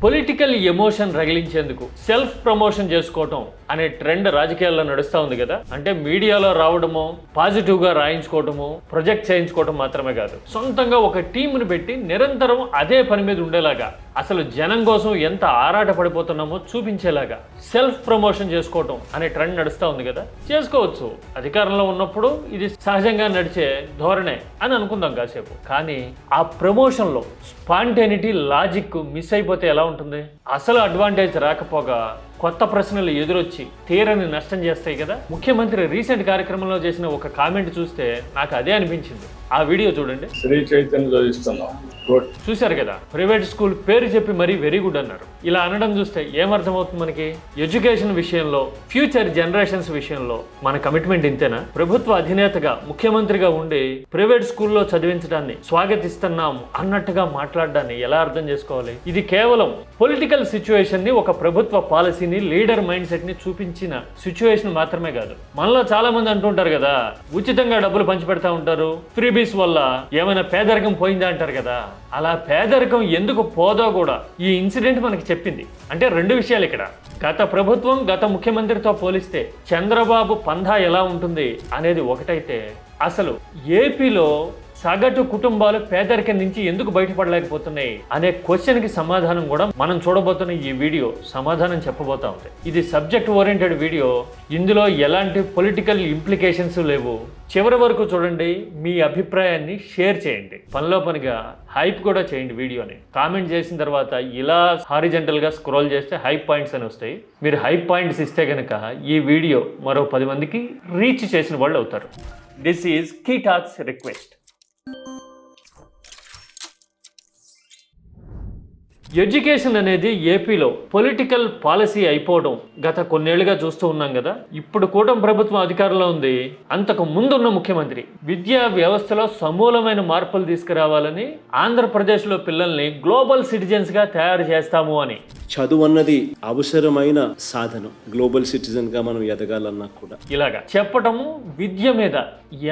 Political emotion రగిలించేందుకు self promotion చేసుకోవటం అనే trend రాజకీయాల్లో నడుస్తూ ఉంది కదా. అంటే మీడియాలో రావడము, పాజిటివ్గా రాయించుకోవటము, ప్రొజెక్ట్ చేయించుకోవటం మాత్రమే కాదు, సొంతంగా ఒక టీంను పెట్టి నిరంతరం అదే పని మీద ఉండేలాగా, అసలు జనం కోసం ఎంత ఆరాట పడిపోతున్నామో చూపించేలాగా సెల్ఫ్ ప్రమోషన్ చేసుకోవటం అనే ట్రెండ్ నడుస్తూ ఉంది కదా. చేసుకోవచ్చు, అధికారంలో ఉన్నప్పుడు ఇది సహజంగా నడిచే ధోరణే అని అనుకుందాం కాసేపు. కానీ ఆ ప్రమోషన్లో స్పాంటేనిటీ, లాజిక్ మిస్ అయిపోతే ఎలా ఉంటుంది? అసలు అడ్వాంటేజ్ రాకపోగా కొత్త ప్రశ్నలు ఎదురొచ్చి తీరని నష్టం చేస్తాయి కదా. ముఖ్యమంత్రి రీసెంట్ కార్యక్రమంలో చేసిన ఒక కామెంట్ చూస్తే నాకు అదే అనిపించింది. ఆ వీడియో చూడండి. శ్రీ చైతన్య చదివిస్తున్నాం, గుడ్. చూశారు కదా, ప్రైవేట్ స్కూల్ పేరు చెప్పి మరీ వెరీ గుడ్ అన్నారు. ఇలా అనడం చూస్తే ఏమర్థమవుతుంది మనకి? ఎడ్యుకేషన్ విషయంలో, ఫ్యూచర్ జనరేషన్స్ విషయంలో మన కమిట్మెంట్ ఇంతేనా? ప్రభుత్వ అధినేతగా, ముఖ్యమంత్రిగా ఉండి ప్రైవేట్ స్కూల్లో చదివించడాన్ని స్వాగతిస్తున్నాం అన్నట్టుగా మాట్లాడడాన్ని ఎలా అర్థం చేసుకోవాలి? ఇది కేవలం పొలిటికల్ సిచ్యువేషన్ ని, ఒక ప్రభుత్వ పాలసీని, లీడర్ మైండ్ సెట్ ని చూపించిన సిచ్యువేషన్ మాత్రమే కాదు. మనలో చాలా మంది అంటుంటారు కదా, ఉచితంగా డబ్బులు పంచిపెడతా ఉంటారు, ఫ్రీబీస్ వల్ల ఏమైనా పేదరికం పోయిందా అంటారు కదా. అలా పేదరికం ఎందుకు పోదో కూడా ఈ ఇన్సిడెంట్ మనకి చెప్పింది. అంటే రెండు విషయాలు ఇక్కడ. గత ప్రభుత్వం, గత ముఖ్యమంత్రితో పోలిస్తే చంద్రబాబు పంధా ఎలా ఉంటుంది అనేది ఒకటైతే, అసలు ఏపీలో సగటు కుటుంబాలు పేదరికం నుంచి ఎందుకు బయటపడలేకపోతున్నాయి అనే క్వశ్చన్ కి సమాధానం కూడా మనం చూడబోతున్న ఈ వీడియో సమాధానం చెప్పబోతా ఉంది. ఇది సబ్జెక్ట్ ఓరియంటెడ్ వీడియో. ఇందులో ఎలాంటి పొలిటికల్ ఇంప్లికేషన్స్ లేవు. చివరి వరకు చూడండి, మీ అభిప్రాయాన్ని షేర్ చేయండి, పనిలో పనిగా హైప్ కూడా చేయండి వీడియోని. కామెంట్ చేసిన తర్వాత ఇలా హారిజెంటల్ గా స్క్రోల్ చేస్తే హైప్ పాయింట్స్ అని వస్తాయి. మీరు హైప్ పాయింట్స్ ఇస్తే కనుక ఈ వీడియో మరో 10 మందికి రీచ్ చేసిన వాళ్ళు అవుతారు. This is key talks request. Education అనేది ఏపీలో పొలిటికల్ పాలసీ అయిపోవడం గత కొన్నేళ్లుగా చూస్తూ ఉన్నాం కదా. ఇప్పుడు కూటమి ప్రభుత్వం అధికారంలో ఉంది. అంతకు ముందున్న ముఖ్యమంత్రి విద్యా వ్యవస్థలో సమూలమైన మార్పులు తీసుకురావాలని, ఆంధ్రప్రదేశ్లో పిల్లల్ని గ్లోబల్ సిటిజన్స్ గా తయారు చేస్తాము అని. చదువు అన్నది అవసరమైన సాధనం, గ్లోబల్ సిటిజన్ గా మనం ఎదగాలన్నా కూడా ఇలాగా చెప్పటము, విద్య మీద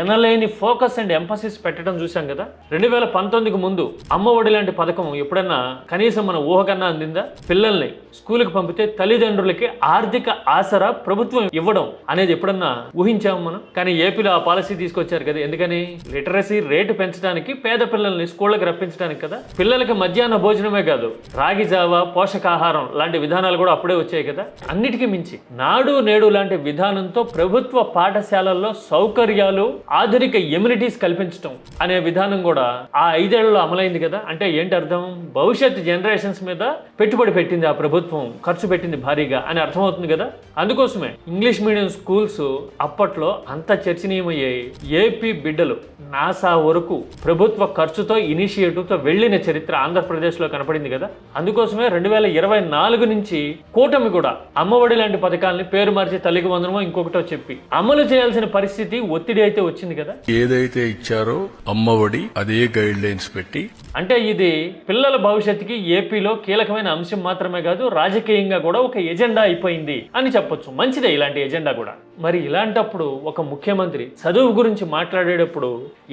ఎనలేని ఫోకస్ అండ్ ఎంఫసిస్ పెట్టడం చూసాం కదా. 2019కు ముందు అమ్మఒడి లాంటి పథకం ఎప్పుడన్నా కనీసం మన ఊహకన్నా అందిందా? పిల్లల్ని స్కూల్కి పంపితే తల్లిదండ్రులకి ఆర్థిక ఆసరా ప్రభుత్వం ఇవ్వడం అనేది ఎప్పుడన్నా ఊహించాము మనం? కానీ ఏపీలో ఆ పాలసీ తీసుకొచ్చారు కదా. ఎందుకని? లిటరసీ రేటు పెంచడానికి, పేద పిల్లల్ని స్కూళ్ళకి రప్పించడానికి కదా. పిల్లలకి మధ్యాహ్న భోజనమే కాదు, రాగి జావా, పోషకాహారం లాంటి విధానాలు కూడా అప్పుడే వచ్చాయి కదా. అన్నిటికీ మించి నాడు నేడు లాంటి విధానంతో ప్రభుత్వ పాఠశాలల్లో సౌకర్యాలు, ఆధునిక ఎమ్యూనిటీస్ కల్పించడం అనే విధానం కూడా ఆ 5 ఏళ్లలో అమలైంది కదా. అంటే ఏంటి అర్థం? భవిష్యత్ జనరేషన్స్ మీద పెట్టుబడి పెట్టింది ఆ ప్రభుత్వం, ఖర్చు పెట్టింది భారీగా అని అర్థమవుతుంది కదా. అందుకోసమే ఇంగ్లీష్ మీడియం స్కూల్స్ అప్పట్లో అంత చర్చనీయమయ్యాయి. ఏపీ బిడ్డలు నాసా వరకు ప్రభుత్వ ఖర్చుతో, ఇనిషియేటివ్తో వెళ్లిన చరిత్ర ఆంధ్రప్రదేశ్లో కనపడింది కదా. అందుకోసమే 2024 నుంచి కూటమి కూడా అమ్మఒడి లాంటి పథకాలని పేరు మార్చి తల్లికి వందనమో ఇంకొకటో చెప్పి అమలు చేయాల్సిన పరిస్థితి, ఒత్తిడి అయితే వచ్చింది కదా. ఏదైతే ఇచ్చారో అమ్మఒడి అదే గైడ్ లైన్స్ పెట్టి, అంటే ఇది పిల్లల భవిష్యత్తుకి ఏపీలో కీలకమైన అంశం మాత్రమే కాదు, రాజకీయంగా కూడా ఒక ఎజెండా అయిపోయింది అని చెప్పొచ్చు. మంచిదే ఇలాంటి ఎజెండా కూడా. మరి ఇలాంటప్పుడు ఒక ముఖ్యమంత్రి చదువు గురించి మాట్లాడేటప్పుడు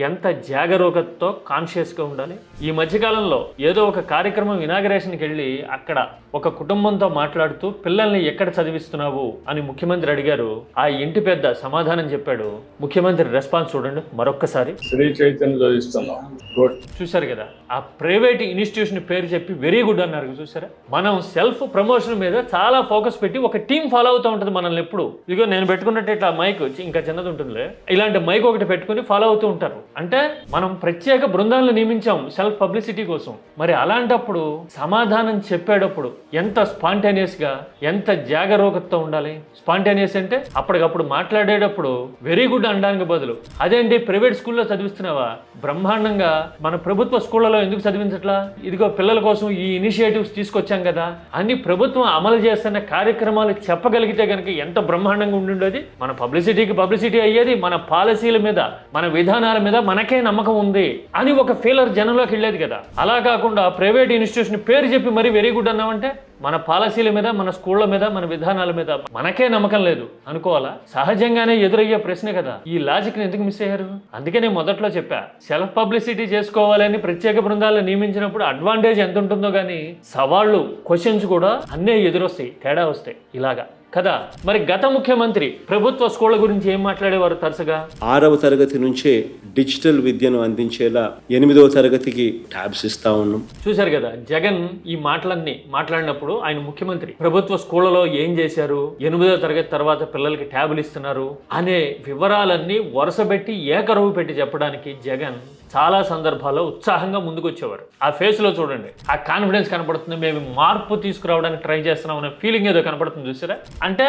ఎంత జాగరూకతతో, కాన్షియస్గా ఉండాలి. ఈ మధ్యకాలంలో ఏదో ఒక కార్యక్రమం ఇనాగరేషన్కి వెళ్ళి అక్కడ ఒక కుటుంబంతో మాట్లాడుతూ పిల్లల్ని ఎక్కడ చదివిస్తున్నావు అని ముఖ్యమంత్రి అడిగారు. ఆ ఇంటి పెద్ద సమాధానం చెప్పాడు. ముఖ్యమంత్రి రెస్పాన్స్ చూడండి మరొక్కసారి. శ్రీ చైతన్య చదివిస్తున్నాం, గుడ్. చూశారు కదా, ఆ ప్రైవేట్ ఇన్స్టిట్యూషన్ పేరు చెప్పి వెరీ గుడ్ అన్నారు. చూసారా, మనం సెల్ఫ్ ప్రమోషన్ మీద చాలా ఫోకస్ పెట్టి ఒక టీం ఫాలో అవుతూ ఉంటుంది మనల్ని ఎప్పుడు. ఇదిగో నేను పెట్టుకున్నట్టు ఇట్లా మైక్ ఇంకా చిన్నది ఉంటుంది, ఇలాంటి మైక్ ఒకటి పెట్టుకుని ఫాలో అవుతూ ఉంటారు. అంటే మనం ప్రత్యేక బృందాలను నియమించాం సెల్ఫ్ పబ్లిసిటీ కోసం. మరి అలాంటప్పుడు సమాధానం చెప్పేటప్పుడు ఎంత స్పాంటేనియస్ గా, ఎంత జాగరూకతతో ఉండాలి. స్పాంటేనియస్ అంటే అప్పటికప్పుడు మాట్లాడేటప్పుడు వెరీ గుడ్ అనడానికి బదులు, అదేంటి ప్రైవేట్ స్కూల్లో చదివిస్తున్నావా, బ్రహ్మాండంగా మన ప్రభుత్వ స్కూళ్ళలో ఎందుకు చదివించట్లా, ఇదిగో పిల్లల కోసం ఈ ఇనిషియేటివ్స్ తీసుకొచ్చాం కదా అని ప్రభుత్వం అమలు చేస్తున్న కార్యక్రమాలు చెప్పగలిగితే కనుక ఎంత బ్రహ్మాండంగా ఉండుండేది. మన పబ్లిసిటీకి పబ్లిసిటీ అయ్యేది, మన పాలసీల మీద, మన విధానాల మీద మనకే నమ్మకం ఉంది అని ఒక ఫీలర్ జనంలోకి వెళ్ళేది కదా. అలా కాకుండా ప్రైవేట్ ఇన్స్టిట్యూషన్ పేరు చెప్పి మరీ వెరీ గుడ్ అన్నామంటే మన పాలసీల మీద, మన స్కూళ్ళ మీద, మన విధానాల మీద మనకే నమ్మకం లేదు అనుకోవాలా? సహజంగానే ఎదురయ్యే ప్రశ్నే కదా. ఈ లాజిక్ని ఎందుకు మిస్ అయ్యారు? అందుకే నేను మొదట్లో చెప్పా, సెల్ఫ్ పబ్లిసిటీ చేసుకోవాలని ప్రత్యేక బృందాలను నియమించినప్పుడు అడ్వాంటేజ్ ఎంత ఉంటుందో కానీ సవాళ్ళు, క్వశ్చన్స్ కూడా అన్నీ ఎదురొస్తాయి, తేడా వస్తాయి ఇలాగా కదా. మరి గత ముఖ్యమంత్రి ప్రభుత్వ స్కూళ్ళ గురించి ఏం మాట్లాడేవారు? తరచుగా 6వ తరగతి నుంచే డిజిటల్ విద్యను అందించేలా 8వ తరగతికి ట్యాబ్స్ ఇస్తా ఉన్నాం. చూశారు కదా, జగన్ ఈ మాటలన్నీ మాట్లాడినప్పుడు ఆయన ముఖ్యమంత్రి ప్రభుత్వ స్కూళ్ళలో ఏం చేశారు, 8వ తరగతి తర్వాత పిల్లలకి ట్యాబులు ఇస్తున్నారు అనే వివరాలన్నీ వరుసపెట్టి ఏకరువు పెట్టి చెప్పడానికి జగన్ చాలా సందర్భాల్లో ఉత్సాహంగా ముందుకు వచ్చేవారు. ఆ ఫేస్లో చూడండి, ఆ కాన్ఫిడెన్స్ కనపడుతుంది. మేము మార్పు తీసుకురావడానికి ట్రై చేస్తున్నాం అనే ఫీలింగ్ ఏదో కనపడుతుంది. చూసారా? అంటే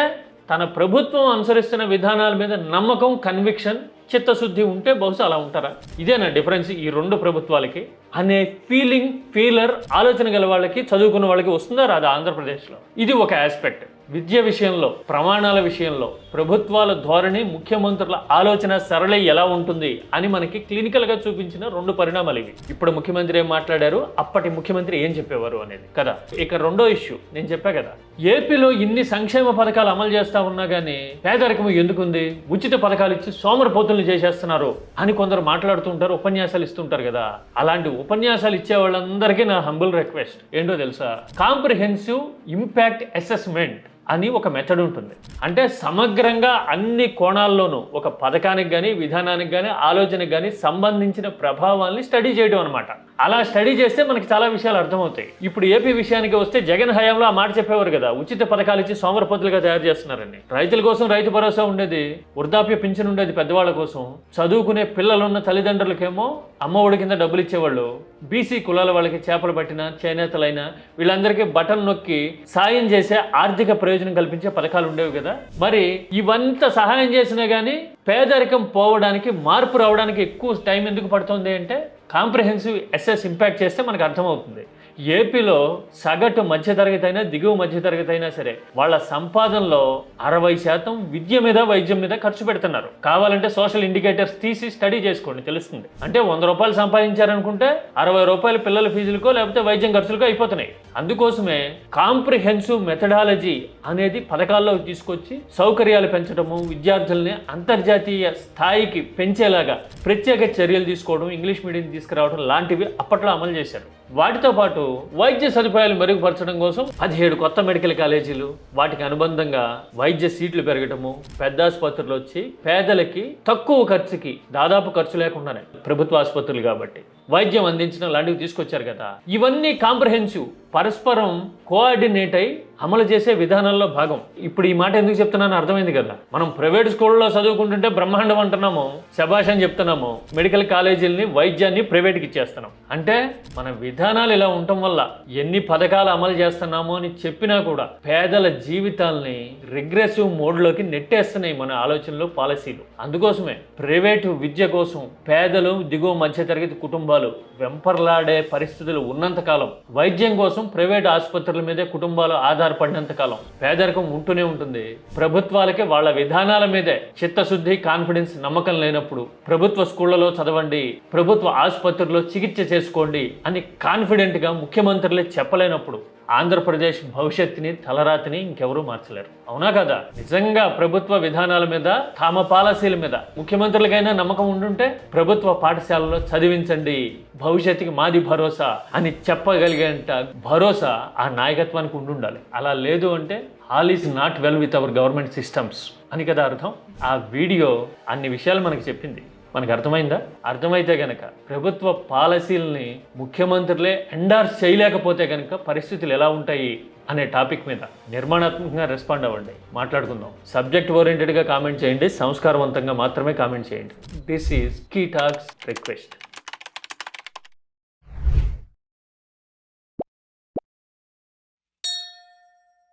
తన ప్రభుత్వం అనుసరిస్తున్న విధానాల మీద నమ్మకం, కన్విక్షన్, చిత్తశుద్ధి ఉంటే బహుశా అలా ఉంటారా? ఇదేనా డిఫరెన్స్ ఈ రెండు ప్రభుత్వాలకి అనే ఫీలర్ ఆలోచన గల వాళ్ళకి, చదువుకున్న వాళ్ళకి వస్తుందా రాదా ఆంధ్రప్రదేశ్లో? ఇది ఒక ఆస్పెక్ట్. విద్య విషయంలో, ప్రమాణాల విషయంలో ప్రభుత్వాల ధోరణి, ముఖ్యమంత్రుల ఆలోచన సరళి ఎలా ఉంటుంది అని మనకి క్లినికల్గా చూపించిన 2 పరిణామాలు ఇవి. ఇప్పుడు ముఖ్యమంత్రి ఏం మాట్లాడారు, అప్పటి ముఖ్యమంత్రి ఏం చెప్పేవారు అనేది కదా. ఇక రెండో ఇష్యూ నేను చెప్పా కదా, ఏపీలో ఇన్ని సంక్షేమ పథకాలు అమలు చేస్తా ఉన్నా కానీ పేదరికం ఎందుకుంది, ఉచిత పథకాలు ఇచ్చి సోమరిపోతుల్ని చేసేస్తున్నారు అని కొందరు మాట్లాడుతూ ఉంటారు, ఉపన్యాసాలు ఇస్తుంటారు కదా. అలాంటి ఉపన్యాసాలు ఇచ్చే వాళ్ళందరికీ నా హంబుల్ రిక్వెస్ట్ ఏంటో తెలుసా? కాంప్రిహెన్సివ్ ఇంపాక్ట్ అసెస్మెంట్ అని ఒక మెథడ్ ఉంటుంది. అంటే సమగ్రంగా అన్ని కోణాల్లోనూ ఒక పథకానికి కానీ, విధానానికి కానీ, ఆలోచనకు కానీ సంబంధించిన ప్రభావాల్ని స్టడీ చేయడం అనమాట. అలా స్టడీ చేస్తే మనకి చాలా విషయాలు అర్థమవుతాయి. ఇప్పుడు ఏపీ విషయానికి వస్తే జగన్ హయాంలో ఆ మాట చెప్పేవారు కదా, ఉచిత పథకాలు ఇచ్చి సోమరపోతులుగా తయారు చేస్తున్నారని. రైతుల కోసం రైతు భరోసా ఉండేది, వృద్ధాప్య పింఛన్ ఉండేది పెద్దవాళ్ళ కోసం, చదువుకునే పిల్లలున్న తల్లిదండ్రులకేమో అమ్మఒడి కింద డబ్బులు ఇచ్చేవాళ్ళు, బీసీ కులాల వాళ్ళకి చేపలు పట్టిన, చేనేతలైన వీళ్ళందరికీ బటన్ నొక్కి సాయం చేసే ఆర్థిక ప్రయోజనం కల్పించే పథకాలు ఉండేవి కదా. మరి ఇవంతా సహాయం చేసినా కానీ పేదరికం పోవడానికి, మార్పు రావడానికి ఎక్కువ టైం ఎందుకు పడుతుంది అంటే కాంప్రిహెన్సివ్ అసెస్ ఇంపాక్ట్ చేస్తే మనకు అర్థమవుతుంది. ఏపీలో సగటు మధ్యతరగతి అయినా, దిగువ మధ్యతరగతి అయినా సరే వాళ్ళ సంపాదనలో 60% విద్య మీద, వైద్యం మీద ఖర్చు పెడుతున్నారు. కావాలంటే సోషల్ ఇండికేటర్స్ తీసి స్టడీ చేసుకోండి, తెలుస్తుంది. అంటే 100 రూపాయలు సంపాదించారనుకుంటే 60 రూపాయలు పిల్లల ఫీజులకో లేకపోతే వైద్యం ఖర్చులకో అయిపోతున్నాయి. అందుకోసమే కాంప్రిహెన్సివ్ మెథడాలజీ అనేది పథకాల్లో తీసుకొచ్చి సౌకర్యాలు పెంచడము, విద్యార్థుల్ని అంతర్జాతీయ స్థాయికి పెంచేలాగా ప్రత్యేక చర్యలు తీసుకోవడం, ఇంగ్లీష్ మీడియం తీసుకురావడం లాంటివి అప్పట్లో అమలు చేశారు. వాటితో పాటు వైద్య సదుపాయాలు మెరుగుపరచడం కోసం 17 కొత్త మెడికల్ కాలేజీలు, వాటికి అనుబంధంగా వైద్య సీట్లు పెరగటము, పెద్ద ఆసుపత్రులు వచ్చి పేదలకి తక్కువ ఖర్చుకి, దాదాపు ఖర్చు లేకుండానే ప్రభుత్వ ఆసుపత్రులు కాబట్టి వైద్యం అందించడం లాంటివి తీసుకొచ్చారు కదా. ఇవన్నీ కాంప్రహెన్సివ్, పరస్పరం కోఆర్డినేట్ అయి అమలు చేసే విధానంలో భాగం. ఇప్పుడు ఈ మాట ఎందుకు చెప్తున్నానో అర్థమైంది కదా. మనం ప్రైవేట్ స్కూల్లో చదువుకుంటుంటే బ్రహ్మాండం అంటున్నాము, శభాష్ అని చెప్తున్నాము, మెడికల్ కాలేజీలని, వైద్యాన్ని ప్రైవేట్కి ఇచ్చేస్తున్నాం. అంటే మన విధానాలు ఇలా ఉండటం వల్ల ఎన్ని పథకాలు అమలు చేస్తున్నామో అని చెప్పినా కూడా పేదల జీవితాల్ని రిగ్రెసివ్ మోడ్లోకి నెట్టేస్తున్నాయి మన ఆలోచనలు, పాలసీలు. అందుకోసమే ప్రైవేటు విద్య కోసం పేదలు, దిగువ మధ్యతరగతి కుటుంబాలు వెంపర్లాడే పరిస్థితులు ఉన్నంతకాలం, వైద్యం కోసం ప్రైవేట్ ఆసుపత్రుల మీదే కుటుంబాలు ఆధారపడినంత కాలం పేదరికం ఉంటూనే ఉంటుంది. ప్రభుత్వాలకి వాళ్ళ విధానాల మీదే చిత్తశుద్ధి, కాన్ఫిడెన్స్, నమ్మకం లేనప్పుడు ప్రభుత్వ స్కూళ్లలో చదవండి, ప్రభుత్వ ఆసుపత్రుల్లో చికిత్స చేసుకోండి అని కాన్ఫిడెంట్గా ముఖ్యమంత్రులే చెప్పలేనప్పుడు ఆంధ్రప్రదేశ్ భవిష్యత్తుని, తలరాతిని ఇంకెవరూ మార్చలేరు. అవునా కదా? నిజంగా ప్రభుత్వ విధానాల మీద, తమ పాలసీల మీద ముఖ్యమంత్రులకైనా నమ్మకం ఉండుంటే ప్రభుత్వ పాఠశాలలో చదివించండి, భవిష్యత్తుకి మాది భరోసా అని చెప్పగలిగేంత భరోసా ఆ నాయకత్వానికి ఉండాలి. అలా లేదు అంటే all is not well with our government systems అని కదా అర్థం. ఆ వీడియో అన్ని విషయాలు మనకి చెప్పింది. మనకు అర్థమైందా? అర్థమైతే కనుక ప్రభుత్వ పాలసీలని ముఖ్యమంత్రులే ఎండార్స్ చేయలేకపోతే కనుక పరిస్థితులు ఎలా ఉంటాయి అనే టాపిక్ మీద నిర్మాణాత్మకంగా రెస్పాండ్ అవ్వండి, మాట్లాడుకుందాం. సబ్జెక్ట్ ఓరియంటెడ్గా కామెంట్ చేయండి, సంస్కారవంతంగా మాత్రమే కామెంట్ చేయండి. This is key talks request.